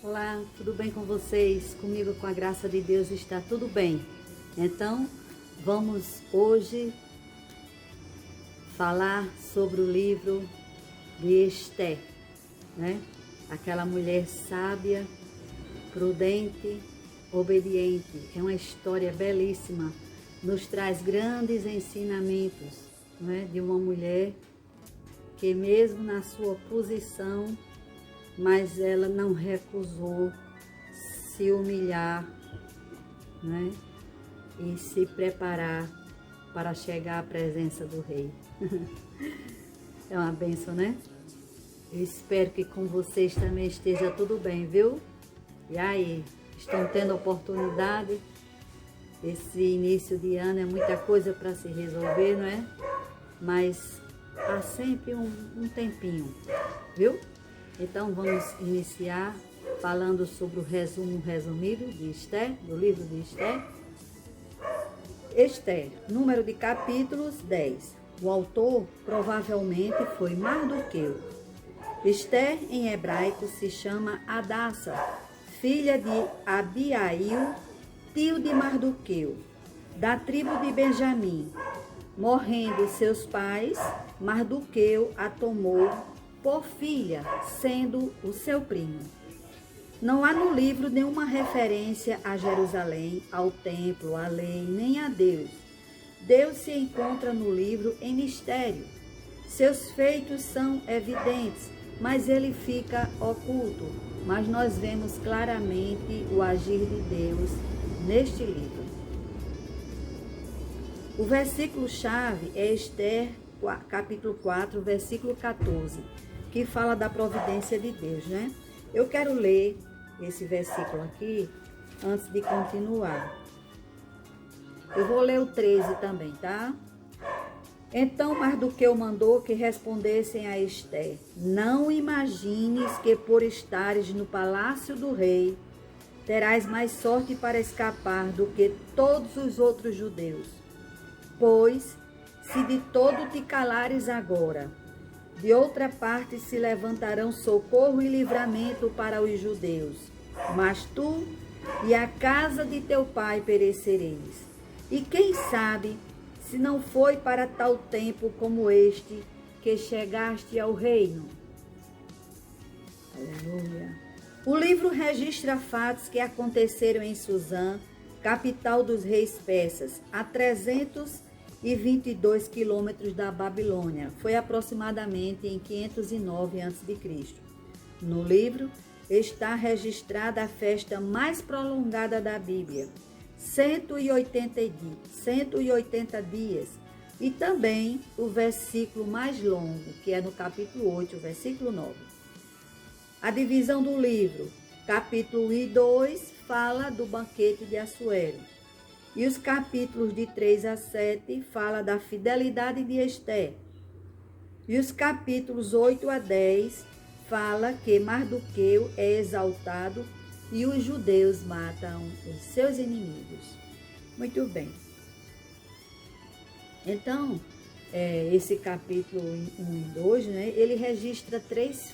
Olá, tudo bem com vocês? Comigo, com a graça de Deus, está tudo bem. Então, vamos hoje falar sobre o livro de Esther, né? Aquela mulher sábia, prudente, obediente. É uma história belíssima, nos traz grandes ensinamentos, né? De uma mulher que mesmo na sua posição, mas ela não recusou se humilhar, né? E se preparar para chegar à presença do rei. É uma bênção, né? Eu espero que com vocês também esteja tudo bem, viu? E aí, estão tendo oportunidade? Esse início de ano é muita coisa para se resolver, não é? Mas há sempre um tempinho, viu? Então vamos iniciar falando sobre o resumo resumido de Esther, do livro de Esther. Esther, número de capítulos 10. O autor provavelmente foi Mardoqueu. Esther em hebraico se chama Hadassa, filha de Abiail, tio de Mardoqueu, da tribo de Benjamim. Morrendo seus pais, Mardoqueu a tomou por filha, sendo o seu primo. Não há no livro nenhuma referência a Jerusalém, ao templo, à lei, nem a Deus. Deus se encontra no livro em mistério. Seus feitos são evidentes, mas ele fica oculto. Mas nós vemos claramente o agir de Deus neste livro. O versículo-chave é Esther, capítulo 4, versículo 14, que fala da providência de Deus, né? Eu quero ler esse versículo aqui antes de continuar. Eu vou ler o 13 também, tá? Então Mardoqueu mandou que respondessem a Esther: não imagines que por estares no palácio do rei terás mais sorte para escapar do que todos os outros judeus. Pois, se de todo te calares agora, de outra parte se levantarão socorro e livramento para os judeus, mas tu e a casa de teu pai perecereis. E quem sabe, se não foi para tal tempo como este que chegaste ao reino. Aleluia. O livro registra fatos que aconteceram em Suzã, capital dos reis persas, a 322 quilômetros da Babilônia. Foi aproximadamente em 509 a.C. No livro está registrada a festa mais prolongada da Bíblia, 180 dias, e também o versículo mais longo, que é no capítulo 8, versículo 9. A divisão do livro, capítulo 1 e 2, fala do banquete de Assuero. E os capítulos de 3 a 7 fala da fidelidade de Esther. E os capítulos 8 a 10 fala que Mardoqueu é exaltado e os judeus matam os seus inimigos. Muito bem. Então, esse capítulo 1 e 2, né, ele registra três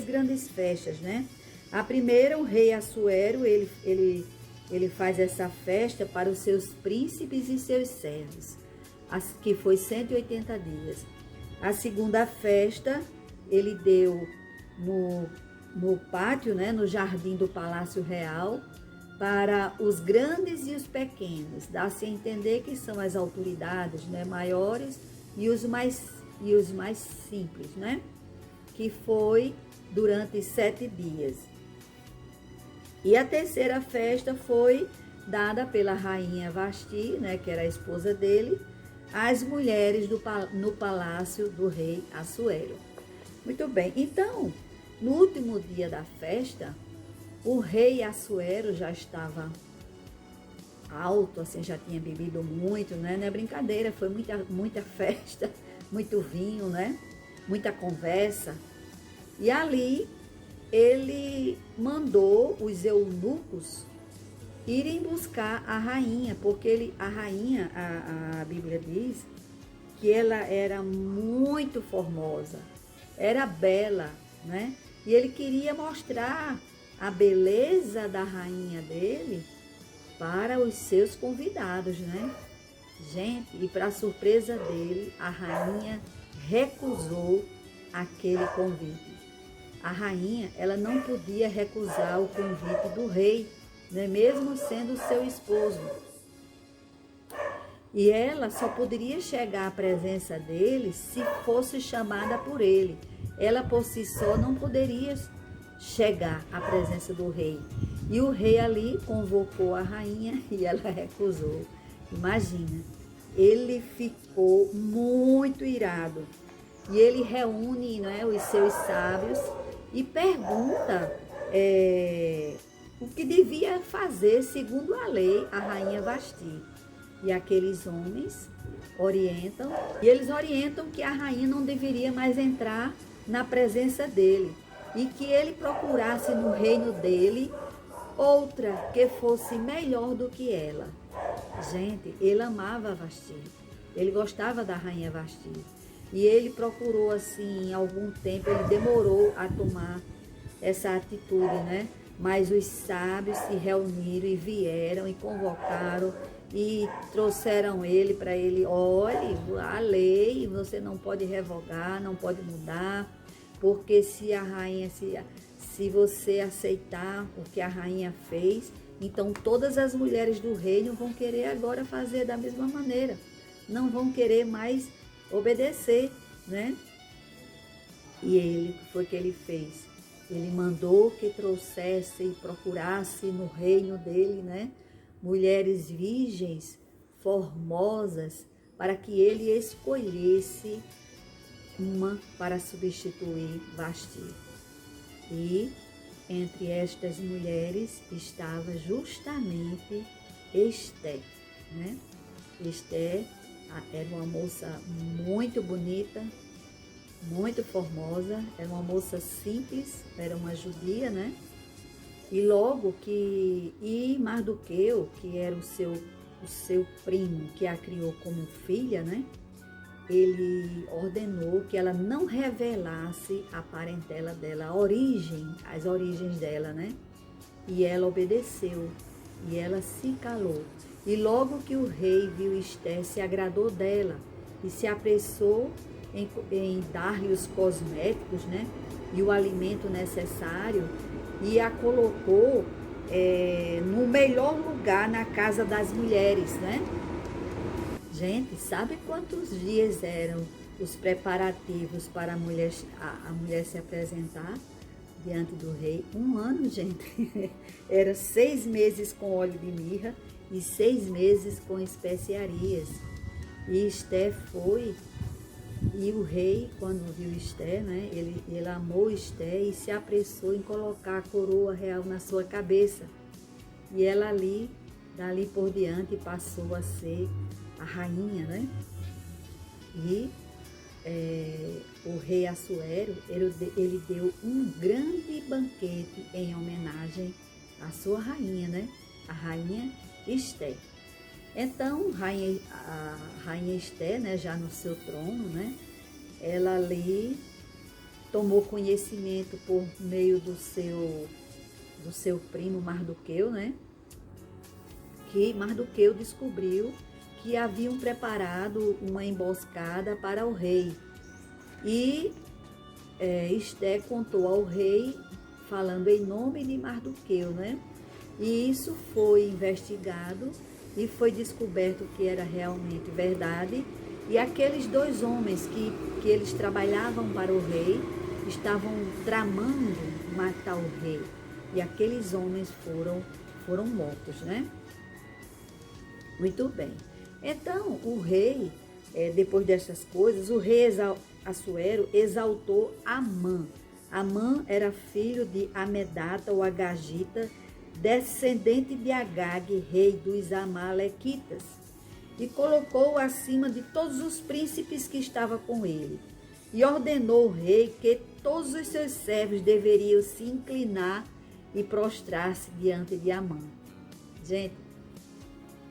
grandes festas, né? A primeira, o rei Assuero, ele faz essa festa para os seus príncipes e seus servos, que foi 180 dias. A segunda festa, ele deu no pátio, né, no jardim do Palácio Real, para os grandes e os pequenos. Dá-se a entender que são as autoridades, né, maiores e os mais simples, né? Que foi durante 7 dias. E a terceira festa foi dada pela rainha Vasti, né, que era a esposa dele, às mulheres no palácio do rei Assuero. Muito bem, então, no último dia da festa, o rei Assuero já estava alto, assim, já tinha bebido muito, né? Não é brincadeira, foi muita festa, muito vinho, né? Muita conversa. E ali ele mandou os eunucos irem buscar a rainha, porque a Bíblia diz que ela era muito formosa, era bela, né? E ele queria mostrar a beleza da rainha dele para os seus convidados, né? Gente, e para surpresa dele, a rainha recusou aquele convite. A rainha, ela não podia recusar o convite do rei, né? Mesmo sendo seu esposo. E ela só poderia chegar à presença dele se fosse chamada por ele. Ela por si só não poderia chegar à presença do rei. E o rei ali convocou a rainha e ela recusou. Imagina, ele ficou muito irado. E ele reúne, né, os seus sábios e pergunta o que devia fazer segundo a lei a rainha Vasti. E aqueles homens orientam, e eles orientam que a rainha não deveria mais entrar na presença dele e que ele procurasse no reino dele outra que fosse melhor do que ela. Gente, ele amava Vasti, ele gostava da rainha Vasti. E ele procurou assim, algum tempo, ele demorou a tomar essa atitude, né? Mas os sábios se reuniram e vieram e convocaram e trouxeram ele para ele, olhe, a lei você não pode revogar, não pode mudar, porque se a rainha, se você aceitar o que a rainha fez, então todas as mulheres do reino vão querer agora fazer da mesma maneira, não vão querer mais obedecer, né? E ele, foi o que ele fez? Ele mandou que trouxesse e procurasse no reino dele, né, mulheres virgens, formosas, para que ele escolhesse uma para substituir Vasti. E entre estas mulheres estava justamente Esté, né? Esté era uma moça muito bonita, muito formosa, era uma moça simples, era uma judia, né? E logo que Mardoqueu, que era o seu primo, que a criou como filha, né? Ele ordenou que ela não revelasse a parentela dela, as origens dela, né? E ela obedeceu, e ela se calou. E logo que o rei viu Esté, se agradou dela e se apressou em dar-lhe os cosméticos, né? E o alimento necessário, e a colocou no melhor lugar na casa das mulheres, né? Gente, sabe quantos dias eram os preparativos para a mulher se apresentar diante do rei? 1 ano, gente. Era 6 meses com óleo de mirra e 6 meses com especiarias. E Esté foi, e o rei, quando viu Esté, né, ele amou Esté e se apressou em colocar a coroa real na sua cabeça. E ela dali por diante, passou a ser a rainha, né? E o rei Assuero, ele deu um grande banquete em homenagem à sua rainha, né? A rainha Esté. Então, a rainha Esté, né, já no seu trono, né? Ela ali tomou conhecimento por meio do seu primo Mardoqueu, né? Que Mardoqueu descobriu que haviam preparado uma emboscada para o rei. E Esté contou ao rei, falando em nome de Mardoqueu, né? E isso foi investigado e foi descoberto que era realmente verdade. E aqueles 2 homens que eles trabalhavam para o rei, estavam tramando matar o rei. E aqueles homens foram mortos, né? Muito bem. Então, o rei, depois dessas coisas, o rei Assuero exaltou Amã. Amã era filho de Amedata ou Agagita, descendente de Agag, rei dos Amalequitas, e colocou-o acima de todos os príncipes que estavam com ele. E ordenou o rei que todos os seus servos deveriam se inclinar e prostrar-se diante de Amã. Gente,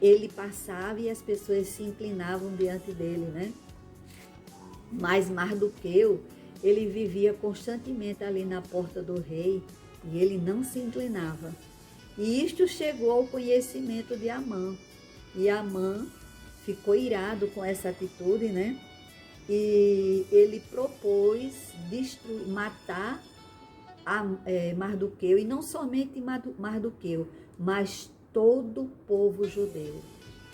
ele passava e as pessoas se inclinavam diante dele, né? Mas Mardoqueu, ele vivia constantemente ali na porta do rei, e ele não se inclinava. E isto chegou ao conhecimento de Amã. E Amã ficou irado com essa atitude, né? E ele propôs matar Mardoqueu, e não somente Mardoqueu, mas todo o povo judeu.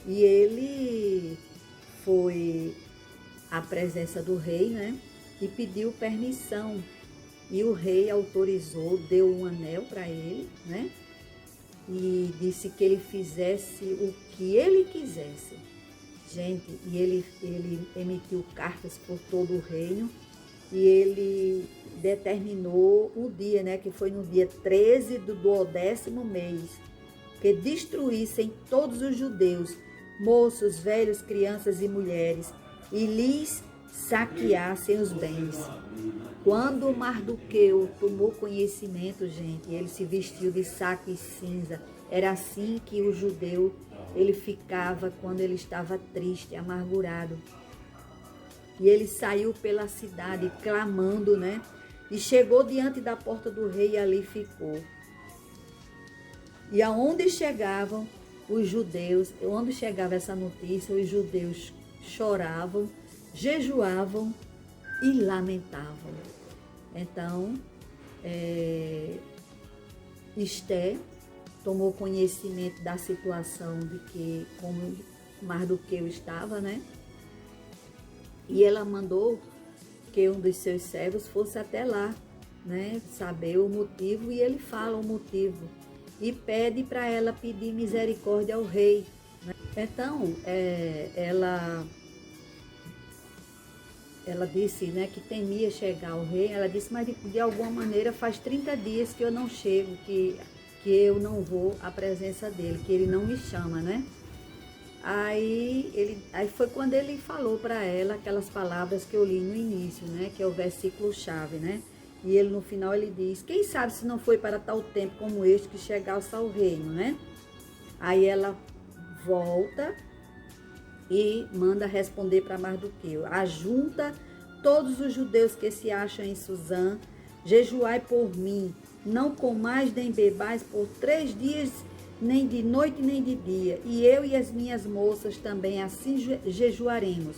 E ele foi à presença do rei, né? E pediu permissão. E o rei autorizou, deu um anel para ele, né? E disse que ele fizesse o que ele quisesse. Gente, e ele emitiu cartas por todo o reino, e ele determinou o dia, né, que foi no dia 13 do 10º mês, que destruíssem todos os judeus, moços, velhos, crianças e mulheres, e lhes saqueassem os bens. Quando Mardoqueu tomou conhecimento, gente, ele se vestiu de saco e cinza. Era assim que o judeu, ele ficava quando ele estava triste, amargurado. E ele saiu pela cidade clamando, né? E chegou diante da porta do rei e ali ficou. E aonde chegavam os judeus, onde chegava essa notícia, os judeus choravam, jejuavam e lamentavam. Então, Esté tomou conhecimento da situação de que, como Mardoqueu estava, né? E ela mandou que um dos seus servos fosse até lá, né? Saber o motivo, e ele fala o motivo. E pede para ela pedir misericórdia ao rei, né? Então, ela disse, né, que temia chegar ao rei. Ela disse, mas de alguma maneira faz 30 dias que eu não chego, que eu não vou à presença dele, que ele não me chama, né? Aí foi quando ele falou para ela aquelas palavras que eu li no início, né, que é o versículo-chave, né? E ele no final ele diz, quem sabe se não foi para tal tempo como este que chegasse ao reino, né? Aí ela volta e manda responder para Mardoqueu, ajunta todos os judeus que se acham em Suzã, jejuai por mim, não comais nem bebais por 3 dias, nem de noite nem de dia, e eu e as minhas moças também assim jejuaremos.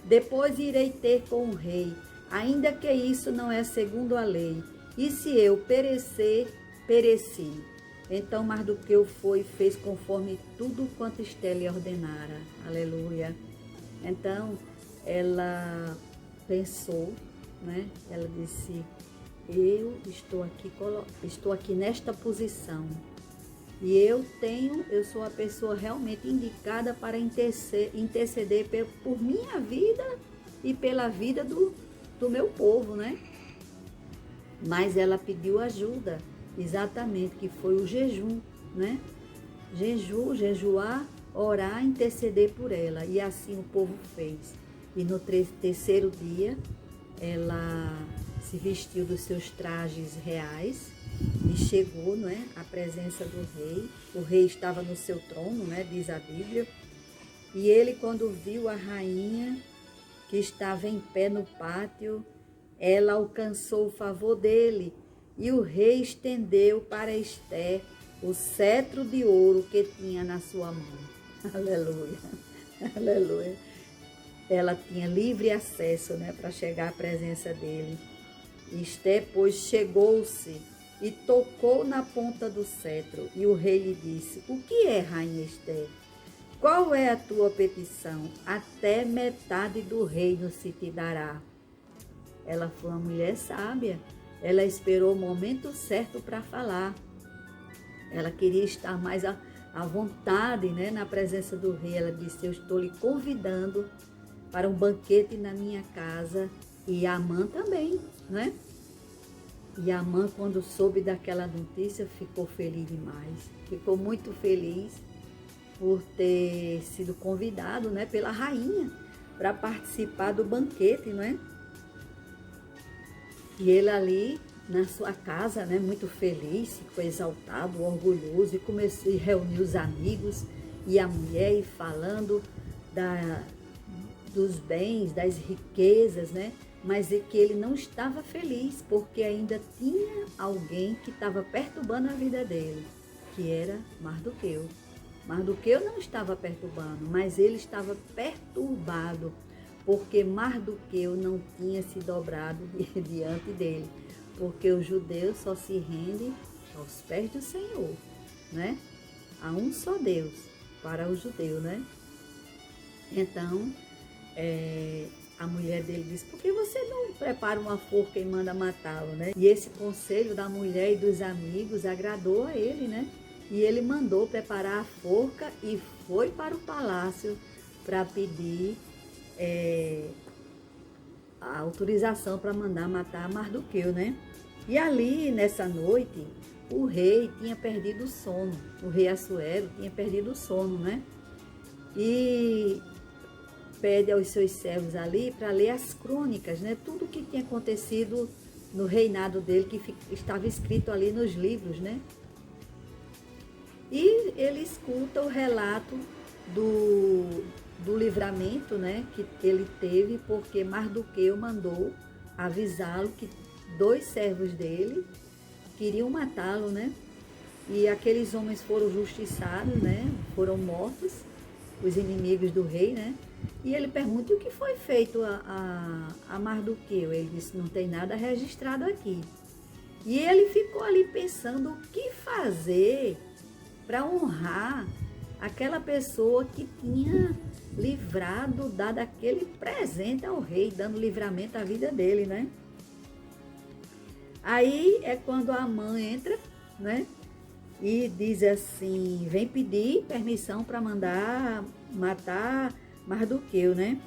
Depois irei ter com o rei, ainda que isso não é segundo a lei, e se eu perecer, pereci. Então Mardoqueu foi e fez conforme tudo quanto Esté lhe ordenara. Aleluia. Então ela pensou, né? Ela disse, eu estou aqui nesta posição. E eu sou a pessoa realmente indicada para interceder por minha vida e pela vida do meu povo, né? Mas ela pediu ajuda, exatamente, que foi o jejum, né? Jejuar, orar, interceder por ela. E assim o povo fez. E no terceiro dia, ela se vestiu dos seus trajes reais e chegou, não é, à presença do rei. O rei estava no seu trono, né, diz a Bíblia. E ele, quando viu a rainha que estava em pé no pátio, ela alcançou o favor dele, e o rei estendeu para Esté o cetro de ouro que tinha na sua mão. Aleluia, aleluia. Ela tinha livre acesso, né, para chegar à presença dele. Esté, pois, chegou-se e tocou na ponta do cetro, e o rei lhe disse, o que é, rainha Esté? Qual é a tua petição? Até metade do reino se te dará. Ela foi uma mulher sábia. Ela esperou o momento certo para falar. Ela queria estar mais à vontade, né, na presença do rei. Ela disse, eu estou lhe convidando para um banquete na minha casa. E Amã também, né? E Amã, quando soube daquela notícia, ficou feliz demais. Ficou muito feliz por ter sido convidado, né, pela rainha para participar do banquete, não é? E ele ali na sua casa, né, muito feliz, ficou exaltado, orgulhoso, e começou a reunir os amigos e a mulher, e falando dos bens, das riquezas, né, mas é que ele não estava feliz, porque ainda tinha alguém que estava perturbando a vida dele, que era Mardoqueu. Mardoqueu não estava perturbando, mas ele estava perturbado, porque Mardoqueu não tinha se dobrado diante dele, porque o judeu só se rende aos pés do Senhor, né? Há um só Deus para o judeu, né? Então, a mulher dele disse, por que você não prepara uma forca e manda matá-lo, né? E esse conselho da mulher e dos amigos agradou a ele, né? E ele mandou preparar a forca e foi para o palácio para pedir a autorização para mandar matar Mardoqueu, né? E ali, nessa noite, o rei tinha perdido o sono. O rei Assuero tinha perdido o sono, né? E pede aos seus servos ali para ler as crônicas, né? Tudo o que tinha acontecido no reinado dele, que estava escrito ali nos livros, né? E ele escuta o relato do livramento, né, que ele teve, porque Mardoqueu mandou avisá-lo que 2 servos dele queriam matá-lo, né? E aqueles homens foram justiçados, né? Foram mortos, os inimigos do rei, né? E ele pergunta, o que foi feito a Mardoqueu? Ele disse, não tem nada registrado aqui. E ele ficou ali pensando o que fazer para honrar aquela pessoa que tinha livrado, dado aquele presente ao rei, dando livramento à vida dele, né? Aí é quando a mãe entra, né? E diz assim, vem pedir permissão para mandar matar Mardoqueu, né?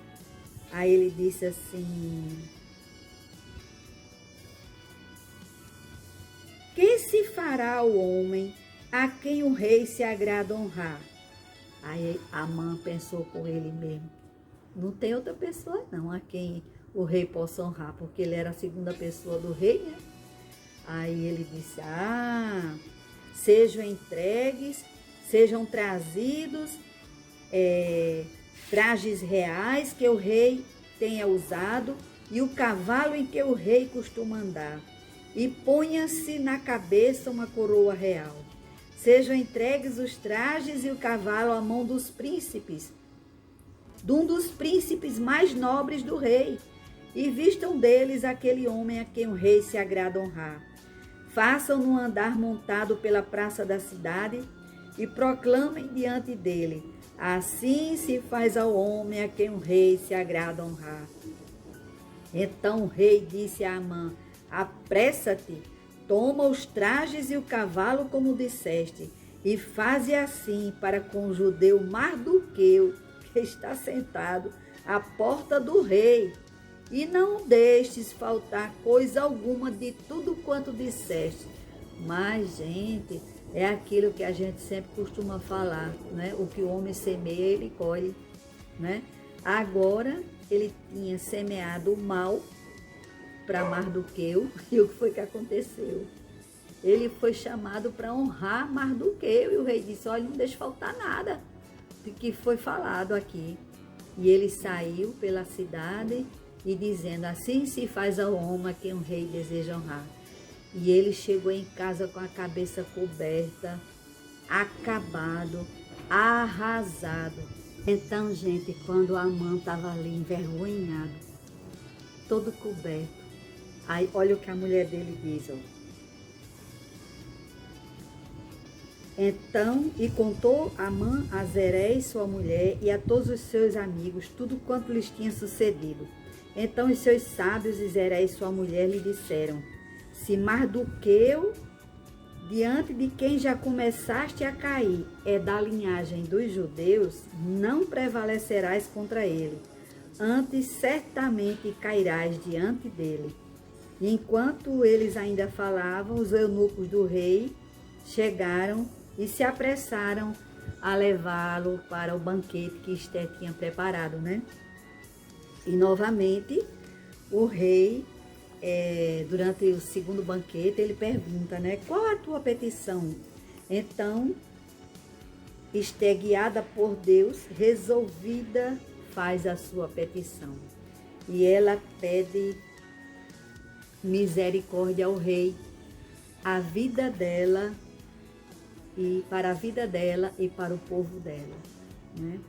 Aí ele disse assim, que se fará ao homem a quem o rei se agrada honrar? Aí Amã pensou com ele mesmo, não tem outra pessoa não a quem o rei possa honrar, porque ele era a segunda pessoa do rei, né? Aí ele disse, sejam entregues, sejam trazidos trajes reais que o rei tenha usado e o cavalo em que o rei costuma andar, e ponha-se na cabeça uma coroa real. Sejam entregues os trajes e o cavalo à mão dos príncipes, de um dos príncipes mais nobres do rei, e vistam deles aquele homem a quem o rei se agrada honrar. Façam-no andar montado pela praça da cidade e proclamem diante dele, assim se faz ao homem a quem o rei se agrada honrar. Então o rei disse a Amã, apressa-te, toma os trajes e o cavalo como disseste, e faze assim para com o judeu Mardoqueu, que está sentado à porta do rei, e não deixes faltar coisa alguma de tudo quanto disseste. Mas, gente, é aquilo que a gente sempre costuma falar, né? O que o homem semeia, ele colhe, né? Agora, ele tinha semeado o mal para Mardoqueu, e o que foi que aconteceu? Ele foi chamado para honrar Mardoqueu, e o rei disse, olha, não deixe faltar nada do que foi falado aqui. E ele saiu pela cidade e dizendo, assim se faz ao homem a quem o rei deseja honrar. E ele chegou em casa com a cabeça coberta, acabado, arrasado. Então, gente, quando Amã estava ali envergonhado, todo coberto, aí olha o que a mulher dele diz, ó. Então, e contou Amã a Zeresh, sua mulher, e a todos os seus amigos, tudo quanto lhes tinha sucedido. Então os seus sábios e Zeresh, sua mulher, lhe disseram, se Mardoqueu, diante de quem já começaste a cair, é da linhagem dos judeus, não prevalecerás contra ele, antes certamente cairás diante dele. E enquanto eles ainda falavam, os eunucos do rei chegaram e se apressaram a levá-lo para o banquete que Esté tinha preparado, né? E novamente o rei, durante o segundo banquete, ele pergunta, né? Qual a tua petição? Então, Esté, guiada por Deus, resolvida, faz a sua petição. e ela pede misericórdia ao rei, a vida dela e para a vida dela e para o povo dela, né?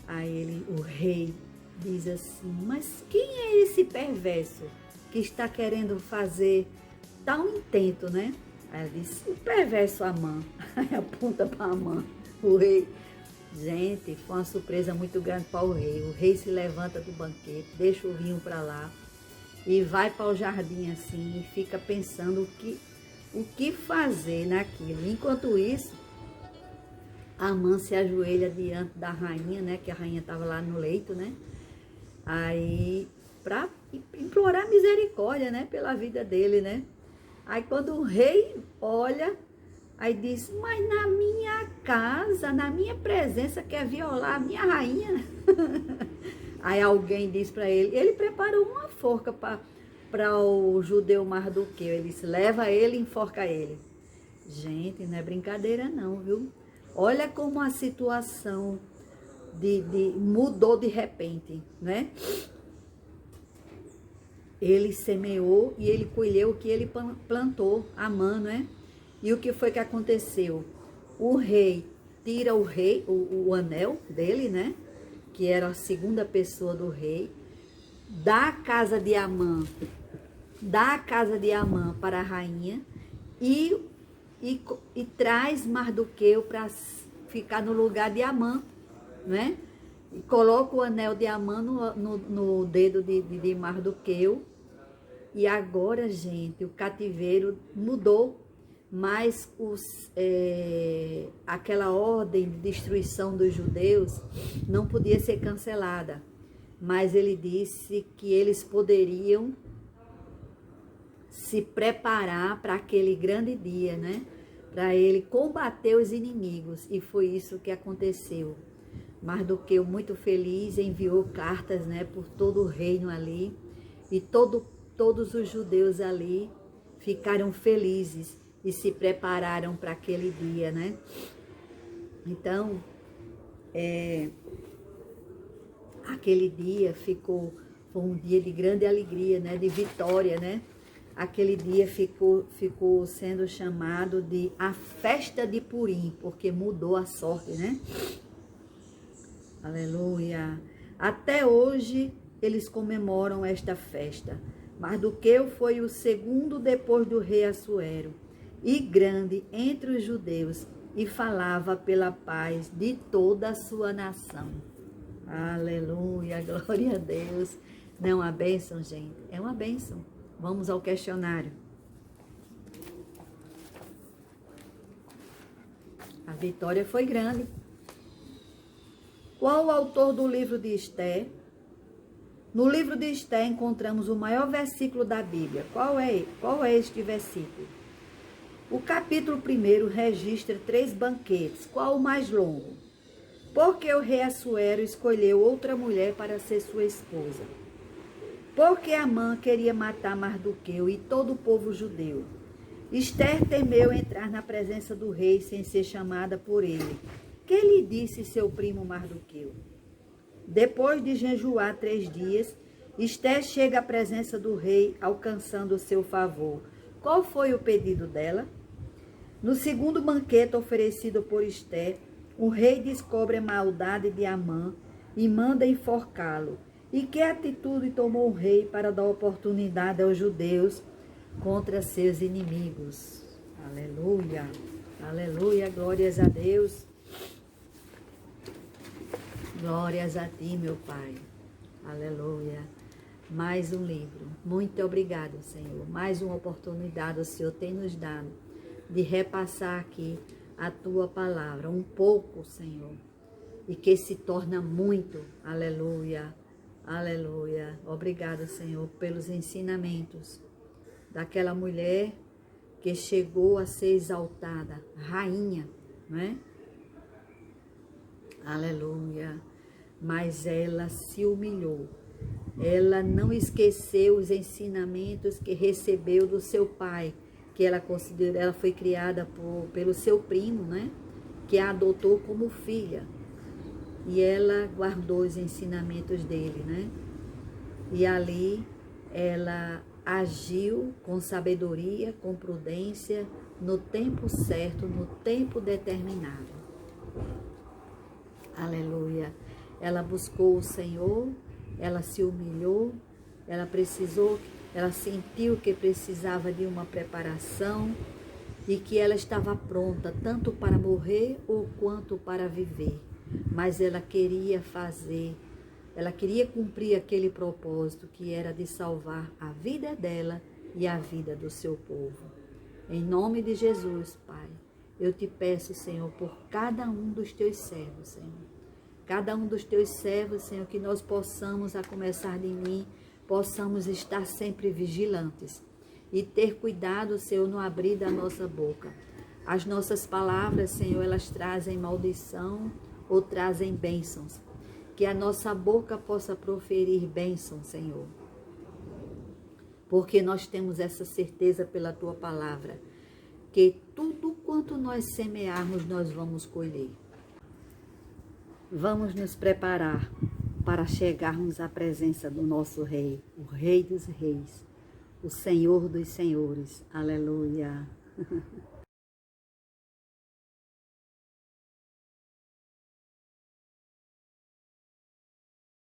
Aí o rei diz assim: mas quem é esse perverso que está querendo fazer tal intento, né? Aí ela diz: o perverso Amã. Aí aponta para Amã, o rei. Gente, foi uma surpresa muito grande para o rei. O rei se levanta do banquete, deixa o vinho para lá e vai para o jardim assim e fica pensando o que fazer naquilo. Enquanto isso, Amã se ajoelha diante da rainha, né? Que a rainha estava lá no leito, né? Aí, para implorar misericórdia, né? Pela vida dele, né? Aí quando o rei olha, aí diz: mas na minha casa, na minha presença, quer violar a minha rainha? Aí alguém diz para ele preparou uma forca para o judeu Mardoqueu. Ele disse: leva ele e enforca ele. Gente, não é brincadeira não, viu? Olha como a situação mudou de repente, né? Ele semeou e ele colheu o que ele plantou, Amã, né? E o que foi que aconteceu? O rei tira o anel dele, né? Que era a segunda pessoa do rei, dá a casa de Amã para a rainha e traz Mardoqueu para ficar no lugar de Amã, né? E coloca o anel de Amã no dedo de Mardoqueu. E agora, gente, o cativeiro mudou, mas aquela ordem de destruição dos judeus não podia ser cancelada. Mas ele disse que eles poderiam se preparar para aquele grande dia, né? Para ele combater os inimigos. E foi isso que aconteceu. Mardoqueu, muito feliz, enviou cartas, né, por todo o reino ali. E todos os judeus ali ficaram felizes e se prepararam para aquele dia, né? Então, aquele dia foi um dia de grande alegria, né? De vitória, né? Aquele dia ficou sendo chamado de a festa de Purim, porque mudou a sorte, né? Aleluia! Até hoje eles comemoram esta festa. Mardoqueu foi o segundo depois do rei Assuero, e grande entre os judeus, e falava pela paz de toda a sua nação. Aleluia, glória a Deus. Não é uma bênção, gente? É uma bênção. Vamos ao questionário. A vitória foi grande. Qual o autor do livro de Esther? No livro de Esther encontramos o maior versículo da Bíblia. Qual é este versículo? O capítulo 1 registra 3 banquetes. Qual o mais longo? Porque o rei Assuero escolheu outra mulher para ser sua esposa. Porque Amã queria matar Mardoqueu e todo o povo judeu. Esther temeu entrar na presença do rei sem ser chamada por ele. Que lhe disse seu primo Mardoqueu? Depois de jejuar 3 dias, Esther chega à presença do rei, alcançando o seu favor. Qual foi o pedido dela? No segundo banquete oferecido por Esther, o rei descobre a maldade de Amã e manda enforcá-lo. E que atitude tomou o rei para dar oportunidade aos judeus contra seus inimigos? Aleluia, aleluia, glórias a Deus. Glórias a ti, meu Pai. Aleluia. Mais um livro. Muito obrigado, Senhor. Mais uma oportunidade o Senhor tem nos dado de repassar aqui a tua palavra. Um pouco, Senhor. E que se torna muito. Aleluia. Aleluia. Obrigado, Senhor, pelos ensinamentos daquela mulher que chegou a ser exaltada, rainha, não é? Aleluia. Mas ela se humilhou. Ela não esqueceu os ensinamentos que recebeu do seu pai, que ela foi criada pelo seu primo, né? Que a adotou como filha. E ela guardou os ensinamentos dele, né? E ali ela agiu com sabedoria, com prudência, no tempo certo, no tempo determinado. Aleluia. Ela buscou o Senhor, ela se humilhou, ela sentiu que precisava de uma preparação e que ela estava pronta tanto para morrer ou quanto para viver. Mas ela queria cumprir aquele propósito que era de salvar a vida dela e a vida do seu povo. Em nome de Jesus, Pai, eu te peço, Senhor, por cada um dos teus servos, Senhor. Cada um dos teus servos, Senhor, que nós possamos, a começar de mim, possamos estar sempre vigilantes e ter cuidado, Senhor, no abrir da nossa boca. As nossas palavras, Senhor, elas trazem maldição ou trazem bênçãos. Que a nossa boca possa proferir bênçãos, Senhor. Porque nós temos essa certeza pela Tua palavra, que tudo quanto nós semearmos, nós vamos colher. Vamos nos preparar para chegarmos à presença do nosso Rei, o Rei dos Reis, o Senhor dos Senhores. Aleluia.